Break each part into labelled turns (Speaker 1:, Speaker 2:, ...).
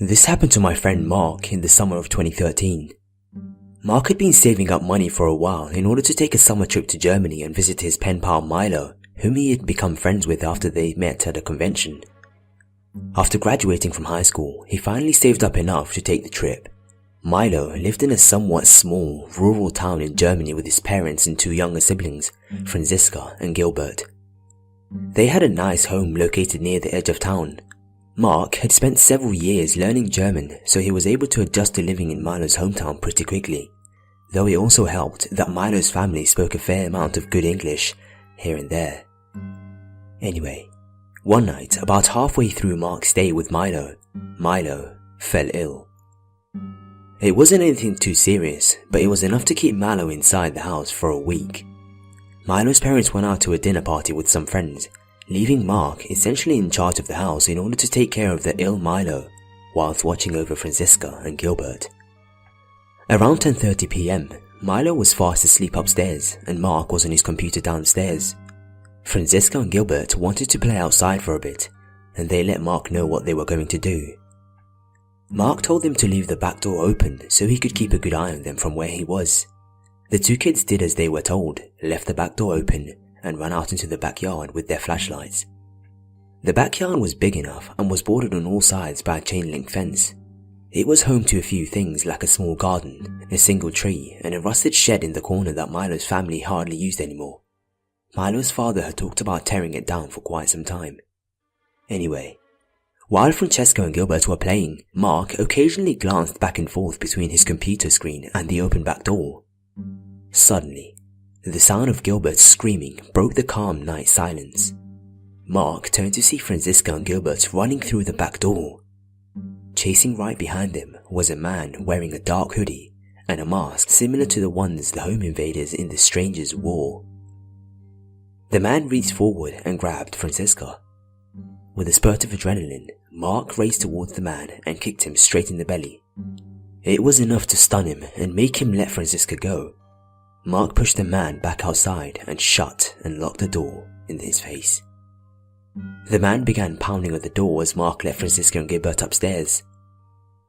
Speaker 1: This happened to my friend Mark in the summer of 2013. Mark had been saving up money for a while in order to take a summer trip to Germany and visit his pen pal Milo, whom he had become friends with after they met at a convention. After graduating from high school, he finally saved up enough to take the trip. Milo lived in a somewhat small, rural town in Germany with his parents and two younger siblings, Franziska and Gilbert. They had a nice home located near the edge of town. Mark had spent several years learning German, so he was able to adjust to living in Milo's hometown pretty quickly, though it also helped that Milo's family spoke a fair amount of good English here and there. Anyway, one night, about halfway through Mark's stay with Milo fell ill. It wasn't anything too serious, but it was enough to keep Milo inside the house for a week. Milo's parents went out to a dinner party with some friends, leaving Mark essentially in charge of the house in order to take care of the ill Milo, whilst watching over Franziska and Gilbert. Around 10:30 PM, Milo was fast asleep upstairs and Mark was on his computer downstairs. Franziska and Gilbert wanted to play outside for a bit, and they let Mark know what they were going to do. Mark told them to leave the back door open so he could keep a good eye on them from where he was. The two kids did as they were told, left the back door open, and ran out into the backyard with their flashlights. The backyard was big enough and was bordered on all sides by a chain-link fence. It was home to a few things like a small garden, a single tree, and a rusted shed in the corner that Milo's family hardly used anymore. Milo's father had talked about tearing it down for quite some time. Anyway, while Francesca and Gilbert were playing, Mark occasionally glanced back and forth between his computer screen and the open back door. Suddenly, the sound of Gilbert screaming broke the calm night silence. Mark turned to see Franziska and Gilbert running through the back door. Chasing right behind them was a man wearing a dark hoodie and a mask similar to the ones the home invaders in The Strangers wore. The man reached forward and grabbed Franziska. With a spurt of adrenaline, Mark raced towards the man and kicked him straight in the belly. It was enough to stun him and make him let Franziska go. Mark pushed the man back outside and shut and locked the door in his face. The man began pounding at the door as Mark let Franziska and Gilbert upstairs.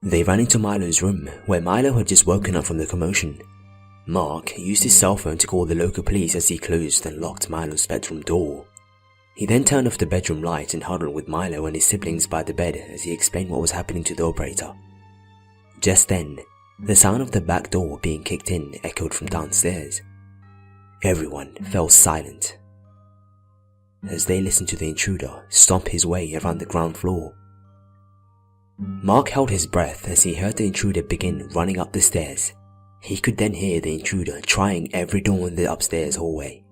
Speaker 1: They ran into Milo's room, where Milo had just woken up from the commotion. Mark used his cell phone to call the local police as he closed and locked Milo's bedroom door. He then turned off the bedroom light and huddled with Milo and his siblings by the bed as he explained what was happening to the operator. Just then, the sound of the back door being kicked in echoed from downstairs. Everyone fell silent as they listened to the intruder stomp his way around the ground floor. Mark held his breath as he heard the intruder begin running up the stairs. He could then hear the intruder trying every door in the upstairs hallway.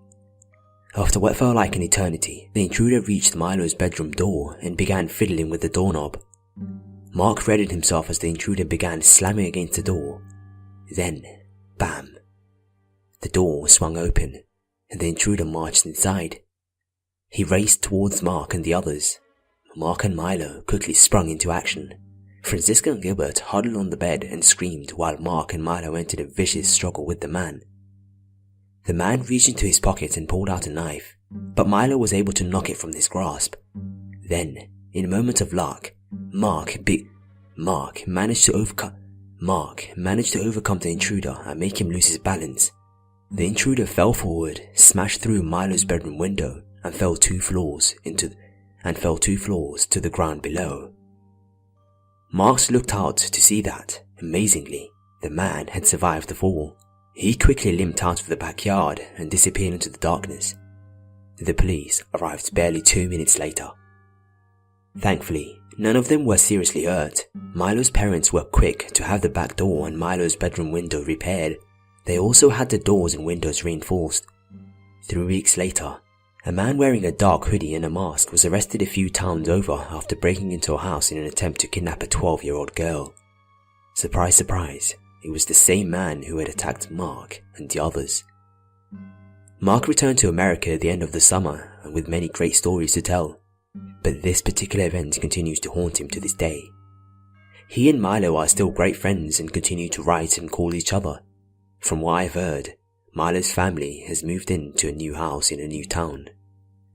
Speaker 1: After what felt like an eternity, the intruder reached Milo's bedroom door and began fiddling with the doorknob. Mark readied himself as the intruder began slamming against the door. Then, bam! The door swung open, and the intruder marched inside. He raced towards Mark and the others. Mark and Milo quickly sprung into action. Franziska and Gilbert huddled on the bed and screamed while Mark and Milo entered a vicious struggle with the man. The man reached into his pocket and pulled out a knife, but Milo was able to knock it from his grasp. Then, in a moment of luck, Mark managed to overcome the intruder and make him lose his balance. The intruder fell forward, smashed through Milo's bedroom window, and fell 2 floors to the ground below. Mark looked out to see that, amazingly, the man had survived the fall. He quickly limped out of the backyard and disappeared into the darkness. The police arrived barely 2 minutes later. Thankfully, none of them were seriously hurt. Milo's parents were quick to have the back door and Milo's bedroom window repaired. They also had the doors and windows reinforced. 3 weeks later, a man wearing a dark hoodie and a mask was arrested a few towns over after breaking into a house in an attempt to kidnap a 12-year-old girl. Surprise, surprise, it was the same man who had attacked Mark and the others. Mark returned to America at the end of the summer and with many great stories to tell, but this particular event continues to haunt him to this day. He and Milo are still great friends and continue to write and call each other. From what I've heard, Milo's family has moved into a new house in a new town.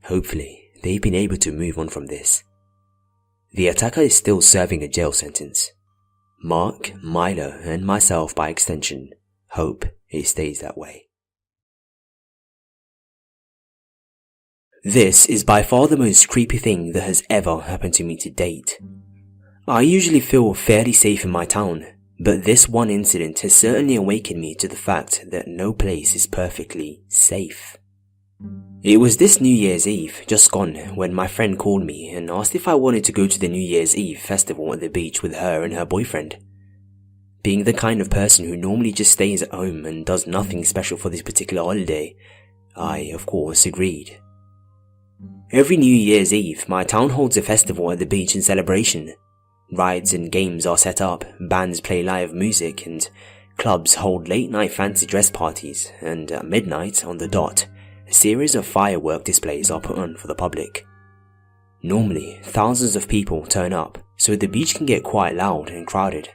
Speaker 1: Hopefully, they've been able to move on from this. The attacker is still serving a jail sentence. Mark, Milo, and myself by extension hope it stays that way. This is by far the most creepy thing that has ever happened to me to date. I usually feel fairly safe in my town, but this one incident has certainly awakened me to the fact that no place is perfectly safe. It was this New Year's Eve, just gone, when my friend called me and asked if I wanted to go to the New Year's Eve festival at the beach with her and her boyfriend. Being the kind of person who normally just stays at home and does nothing special for this particular holiday, I, of course, agreed. Every New Year's Eve, my town holds a festival at the beach in celebration. Rides and games are set up, bands play live music, and clubs hold late-night fancy dress parties, and at midnight, on the dot, a series of firework displays are put on for the public. Normally, thousands of people turn up, so the beach can get quite loud and crowded,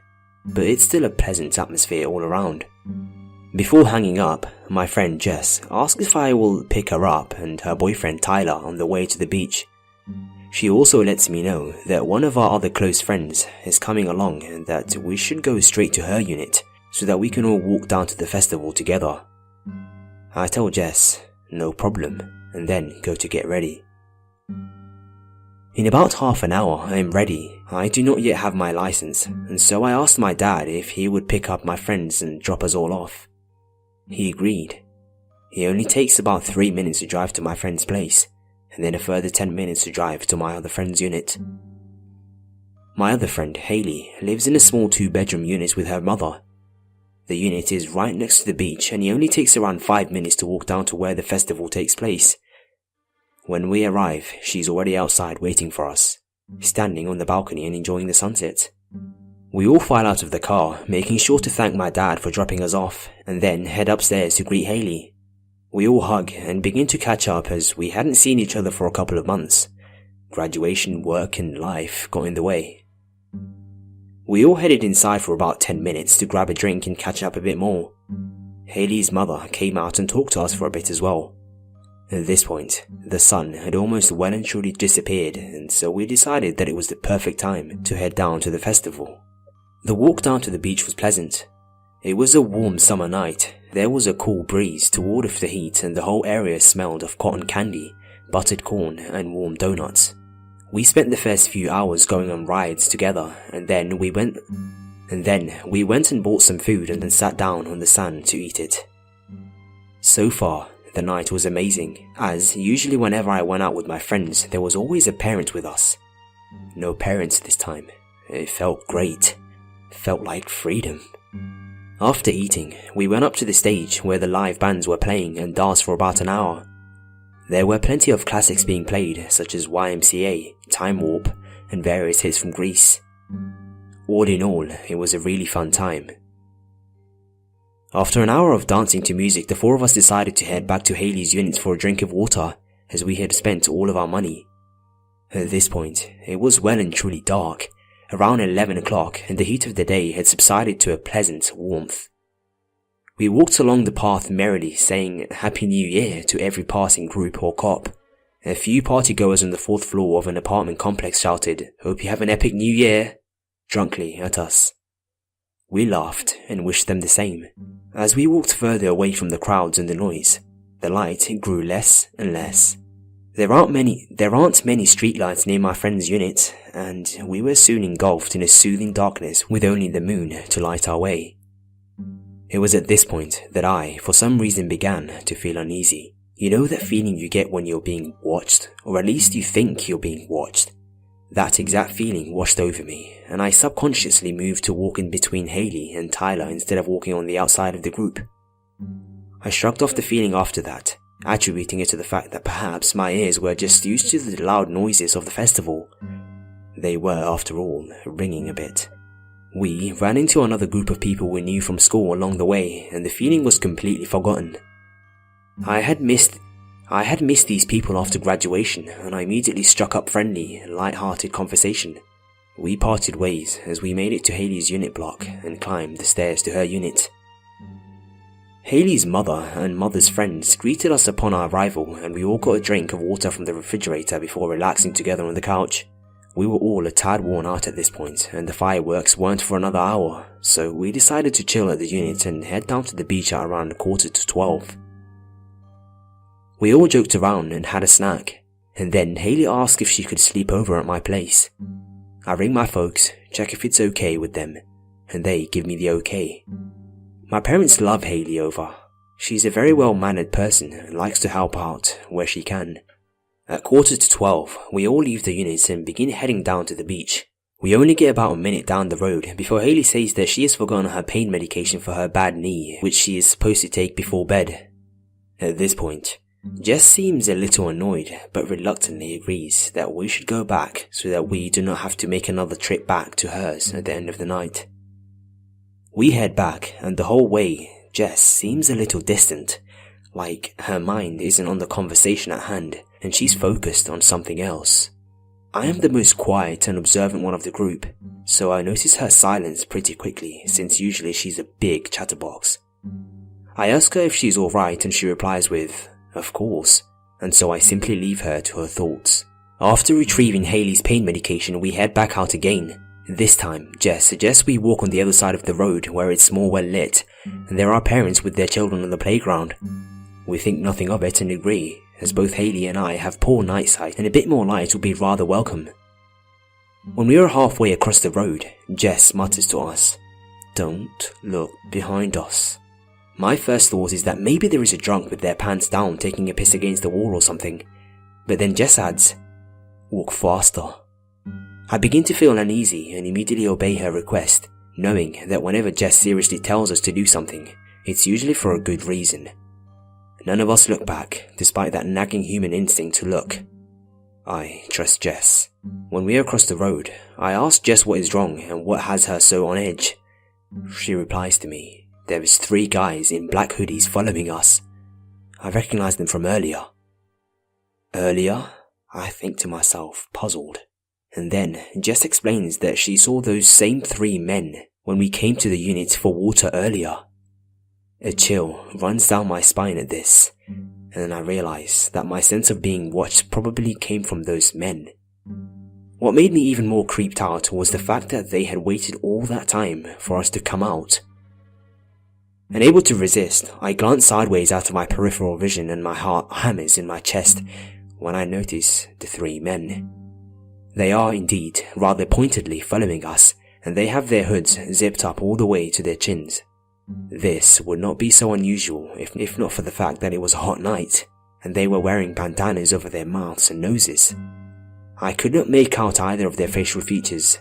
Speaker 1: but it's still a pleasant atmosphere all around. Before hanging up, my friend Jess asks if I will pick her up and her boyfriend Tyler on the way to the beach. She also lets me know that one of our other close friends is coming along and that we should go straight to her unit so that we can all walk down to the festival together. I tell Jess, no problem, and then go to get ready. In about half an hour I am ready. I do not yet have my license, and so I asked my dad if he would pick up my friends and drop us all off. He agreed. It only takes about 3 minutes to drive to my friend's place, and then a further 10 minutes to drive to my other friend's unit. My other friend, Haley, lives in a small 2-bedroom unit with her mother. The unit is right next to the beach, and it only takes around 5 minutes to walk down to where the festival takes place. When we arrive, she's already outside waiting for us, standing on the balcony and enjoying the sunset. We all file out of the car, making sure to thank my dad for dropping us off, and then head upstairs to greet Haley. We all hug and begin to catch up as we hadn't seen each other for a couple of months. Graduation, work, and life got in the way. We all headed inside for about 10 minutes to grab a drink and catch up a bit more. Haley's mother came out and talked to us for a bit as well. At this point, the sun had almost well and truly disappeared, and so we decided that it was the perfect time to head down to the festival. The walk down to the beach was pleasant. It was a warm summer night. There was a cool breeze to ward off the heat, and the whole area smelled of cotton candy, buttered corn, and warm donuts. We spent the first few hours going on rides together, and then we went and bought some food and then sat down on the sand to eat it. So far, the night was amazing, as usually whenever I went out with my friends, there was always a parent with us. No parents this time. It felt great. Felt like freedom. After eating, we went up to the stage where the live bands were playing and danced for about an hour. There were plenty of classics being played, such as YMCA, Time Warp, and various hits from Greece. All in all, it was a really fun time. After an hour of dancing to music, the 4 of us decided to head back to Haley's unit for a drink of water, as we had spent all of our money. At this point, it was well and truly dark, around 11 o'clock, and the heat of the day had subsided to a pleasant warmth. We walked along the path merrily, saying Happy New Year to every passing group or cop. A few partygoers on the 4th floor of an apartment complex shouted, "Hope you have an epic New Year," drunkenly at us. We laughed and wished them the same. As we walked further away from the crowds and the noise, the light grew less and less. There aren't many streetlights near my friend's unit, and we were soon engulfed in a soothing darkness with only the moon to light our way. It was at this point that I, for some reason, began to feel uneasy. You know that feeling you get when you're being watched, or at least you think you're being watched? That exact feeling washed over me, and I subconsciously moved to walk in between Haley and Tyler instead of walking on the outside of the group. I shrugged off the feeling after that, attributing it to the fact that perhaps my ears were just used to the loud noises of the festival. They were, after all, ringing a bit. We ran into another group of people we knew from school along the way, and the feeling was completely forgotten. I had missed these people after graduation, and I immediately struck up friendly, light-hearted conversation. We parted ways as we made it to Haley's unit block and climbed the stairs to her unit. Haley's mother and mother's friends greeted us upon our arrival, and we all got a drink of water from the refrigerator before relaxing together on the couch. We were all a tad worn out at this point, and the fireworks weren't for another hour, so we decided to chill at the unit and head down to the beach at around 11:45. We all joked around and had a snack, and then Hayley asked if she could sleep over at my place. I ring my folks, check if it's okay with them, and they give me the okay. My parents love Hayley over. She's a very well-mannered person and likes to help out where she can. At 11:45, we all leave the units and begin heading down to the beach. We only get about a minute down the road before Hayley says that she has forgotten her pain medication for her bad knee, which she is supposed to take before bed. At this point, Jess seems a little annoyed, but reluctantly agrees that we should go back so that we do not have to make another trip back to hers at the end of the night. We head back, and the whole way, Jess seems a little distant, like her mind isn't on the conversation at hand, and she's focused on something else. I am the most quiet and observant one of the group, so I notice her silence pretty quickly, since usually she's a big chatterbox. I ask her if she's alright, and she replies with, "Of course," and so I simply leave her to her thoughts. After retrieving Hayley's pain medication, we head back out again. This time, Jess suggests we walk on the other side of the road where it's more well lit, and there are parents with their children on the playground. We think nothing of it and agree, as both Hayley and I have poor night sight and a bit more light would be rather welcome. When we are halfway across the road, Jess mutters to us, "Don't look behind us." My first thought is that maybe there is a drunk with their pants down taking a piss against the wall or something, but then Jess adds, "Walk faster." I begin to feel uneasy and immediately obey her request, knowing that whenever Jess seriously tells us to do something, it's usually for a good reason. None of us look back, despite that nagging human instinct to look. I trust Jess. When we are across the road, I ask Jess what is wrong and what has her so on edge. She replies to me, "There is 3 guys in black hoodies following us. I recognize them from earlier." Earlier? I think to myself, puzzled. And then Jess explains that she saw those same 3 men when we came to the unit for water earlier. A chill runs down my spine at this, and I realize that my sense of being watched probably came from those men. What made me even more creeped out was the fact that they had waited all that time for us to come out. Unable to resist, I glance sideways out of my peripheral vision and my heart hammers in my chest when I notice the 3 men. They are indeed rather pointedly following us, and they have their hoods zipped up all the way to their chins. This would not be so unusual if not for the fact that it was a hot night, and they were wearing bandanas over their mouths and noses. I could not make out either of their facial features.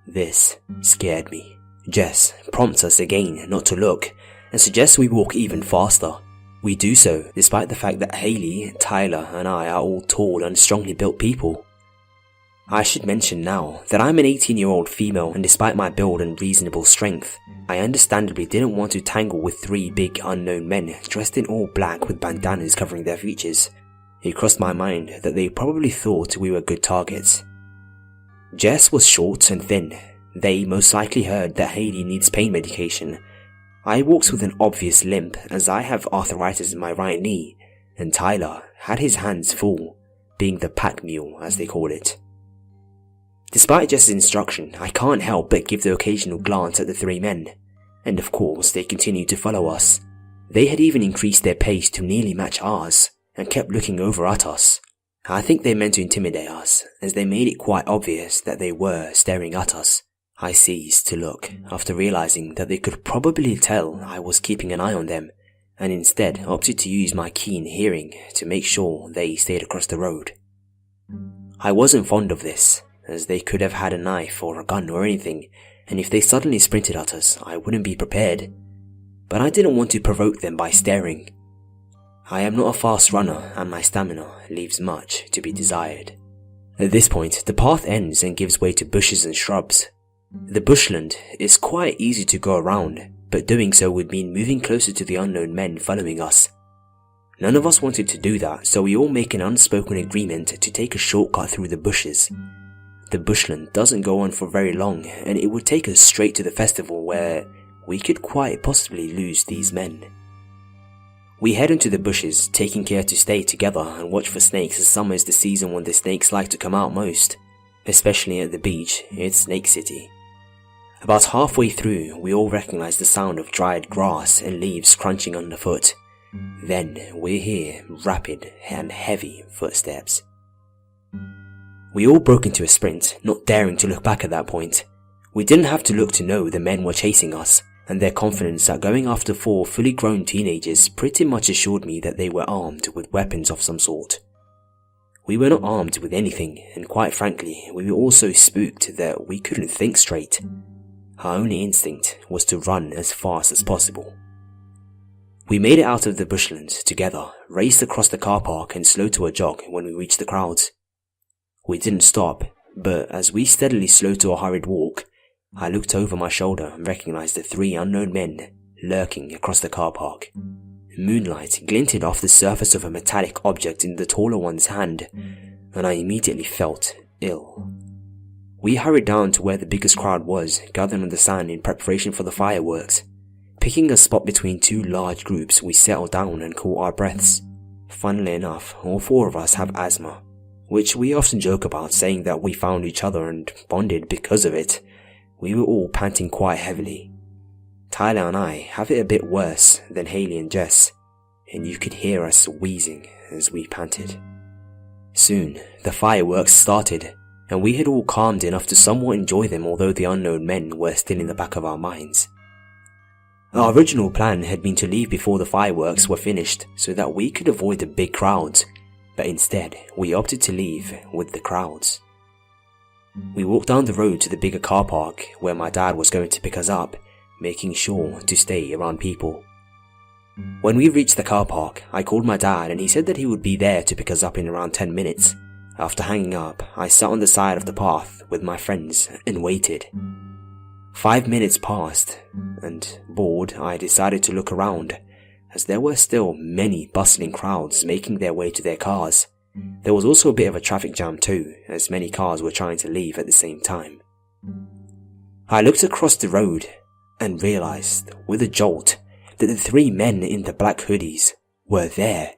Speaker 1: This scared me. Jess prompts us again not to look, and suggests we walk even faster. We do so, despite the fact that Hayley, Tyler, and I are all tall and strongly built people. I should mention now that I'm an 18-year-old female, and despite my build and reasonable strength, I understandably didn't want to tangle with 3 big unknown men dressed in all black with bandanas covering their features. It crossed my mind that they probably thought we were good targets. Jess was short and thin. They most likely heard that Hayley needs pain medication. I walked with an obvious limp as I have arthritis in my right knee, and Tyler had his hands full, being the pack mule as they call it. Despite Jess's instruction, I can't help but give the occasional glance at the 3 men, and of course they continued to follow us. They had even increased their pace to nearly match ours, and kept looking over at us. I think they meant to intimidate us, as they made it quite obvious that they were staring at us. I ceased to look, after realizing that they could probably tell I was keeping an eye on them, and instead opted to use my keen hearing to make sure they stayed across the road. I wasn't fond of this, as they could have had a knife or a gun or anything, and if they suddenly sprinted at us, I wouldn't be prepared. But I didn't want to provoke them by staring. I am not a fast runner, and my stamina leaves much to be desired. At this point, the path ends and gives way to bushes and shrubs. The bushland is quite easy to go around, but doing so would mean moving closer to the unknown men following us. None of us wanted to do that, so we all make an unspoken agreement to take a shortcut through the bushes. The bushland doesn't go on for very long, and it would take us straight to the festival where we could quite possibly lose these men. We head into the bushes, taking care to stay together and watch for snakes, as summer is the season when the snakes like to come out most. especially at the beach in Snake City. About halfway through, we all recognized the sound of dried grass and leaves crunching underfoot. Then we hear rapid and heavy footsteps. We all broke into a sprint, not daring to look back at that point. We didn't have to look to know the men were chasing us, and their confidence at going after 4 fully grown teenagers pretty much assured me that they were armed with weapons of some sort. We were not armed with anything, and quite frankly, we were all so spooked that we couldn't think straight. Our only instinct was to run as fast as possible. We made it out of the bushland together, raced across the car park and slowed to a jog when we reached the crowds. We didn't stop, but as we steadily slowed to a hurried walk, I looked over my shoulder and recognized the 3 unknown men lurking across the car park. Moonlight glinted off the surface of a metallic object in the taller one's hand, and I immediately felt ill. We hurried down to where the biggest crowd was, gathering on the sand in preparation for the fireworks. Picking a spot between 2 large groups, we settled down and caught our breaths. Funnily enough, all 4 of us have asthma, which we often joke about, saying that we found each other and bonded because of it. We were all panting quite heavily. Tyler and I have it a bit worse than Haley and Jess, and you could hear us wheezing as we panted. Soon, the fireworks started, and we had all calmed enough to somewhat enjoy them, although the unknown men were still in the back of our minds. Our original plan had been to leave before the fireworks were finished so that we could avoid the big crowds, but instead we opted to leave with the crowds. We walked down the road to the bigger car park where my dad was going to pick us up, making sure to stay around people. When we reached the car park, I called my dad and he said that he would be there to pick us up in around 10 minutes. After hanging up, I sat on the side of the path with my friends and waited. 5 minutes passed, and bored, I decided to look around, as there were still many bustling crowds making their way to their cars. There was also a bit of a traffic jam too, as many cars were trying to leave at the same time. I looked across the road and realized, with a jolt, that the 3 men in the black hoodies were there,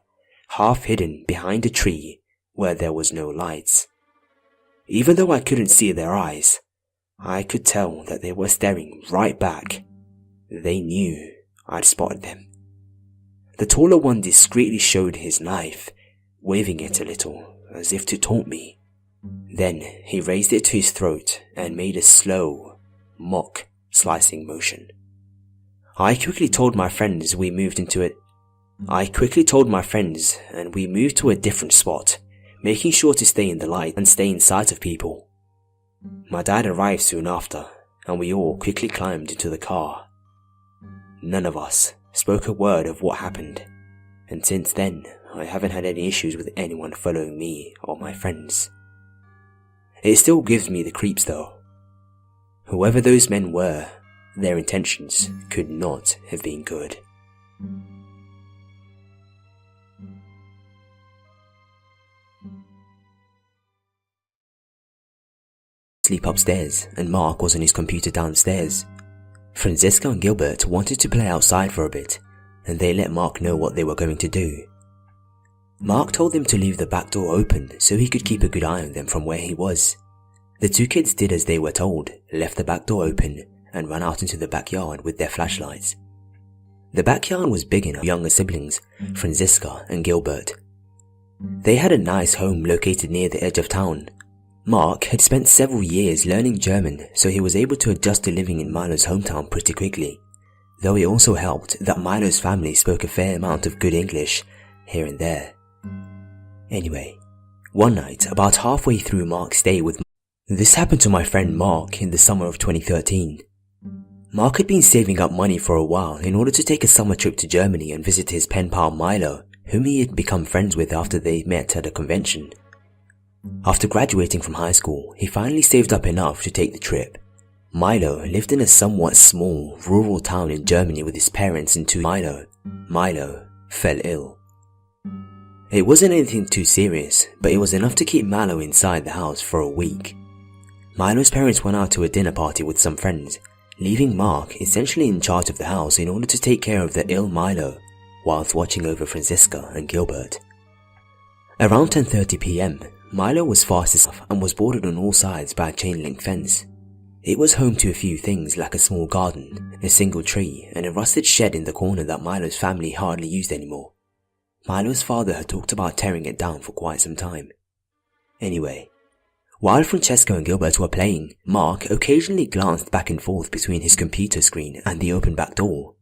Speaker 1: half hidden behind a tree where there was no lights. Even though I couldn't see their eyes, I could tell that they were staring right back. They knew I'd spotted them. The taller one discreetly showed his knife, waving it a little as if to taunt me. Then he raised it to his throat and made a slow, mock slicing motion. I quickly told my friends and we moved to a different spot, making sure to stay in the light and stay in sight of people. My dad arrived soon after, and we all quickly climbed into the car. None of us spoke a word of what happened, and since then I haven't had any issues with anyone following me or my friends. It still gives me the creeps though. Whoever those men were, their intentions could not have been good. Sleep upstairs, and Mark was on his computer downstairs. Franziska and Gilbert wanted to play outside for a bit, and they let Mark know what they were going to do. Mark told them to leave the back door open so he could keep a good eye on them from where he was. The 2 kids did as they were told, left the back door open, and ran out into the backyard with their flashlights. The backyard was big enough for younger siblings, Franziska and Gilbert. They had a nice home located near the edge of town. Mark had spent several years learning German, so he was able to adjust to living in Milo's hometown pretty quickly, though it also helped that Milo's family spoke a fair amount of good English here and there. Anyway, one night about halfway through Mark's stay with this happened to my friend Mark in the summer of 2013. Mark had been saving up money for a while in order to take a summer trip to Germany and visit his pen pal Milo, whom he had become friends with after they met at a convention. After graduating from high school, he finally saved up enough to take the trip. Milo lived in a somewhat small, rural town in Germany with his parents and 2 Milo fell ill. It wasn't anything too serious, but it was enough to keep Milo inside the house for a week. Milo's parents went out to a dinner party with some friends, leaving Mark essentially in charge of the house in order to take care of the ill Milo, whilst watching over Franziska and Gilbert. Around 10:30 PM, Milo was fast enough and was bordered on all sides by a chain-link fence. It was home to a few things like a small garden, a single tree, and a rusted shed in the corner that Milo's family hardly used anymore. Milo's father had talked about tearing it down for quite some time. Anyway, while Francesco and Gilbert were playing, Mark occasionally glanced back and forth between his computer screen and the open back door,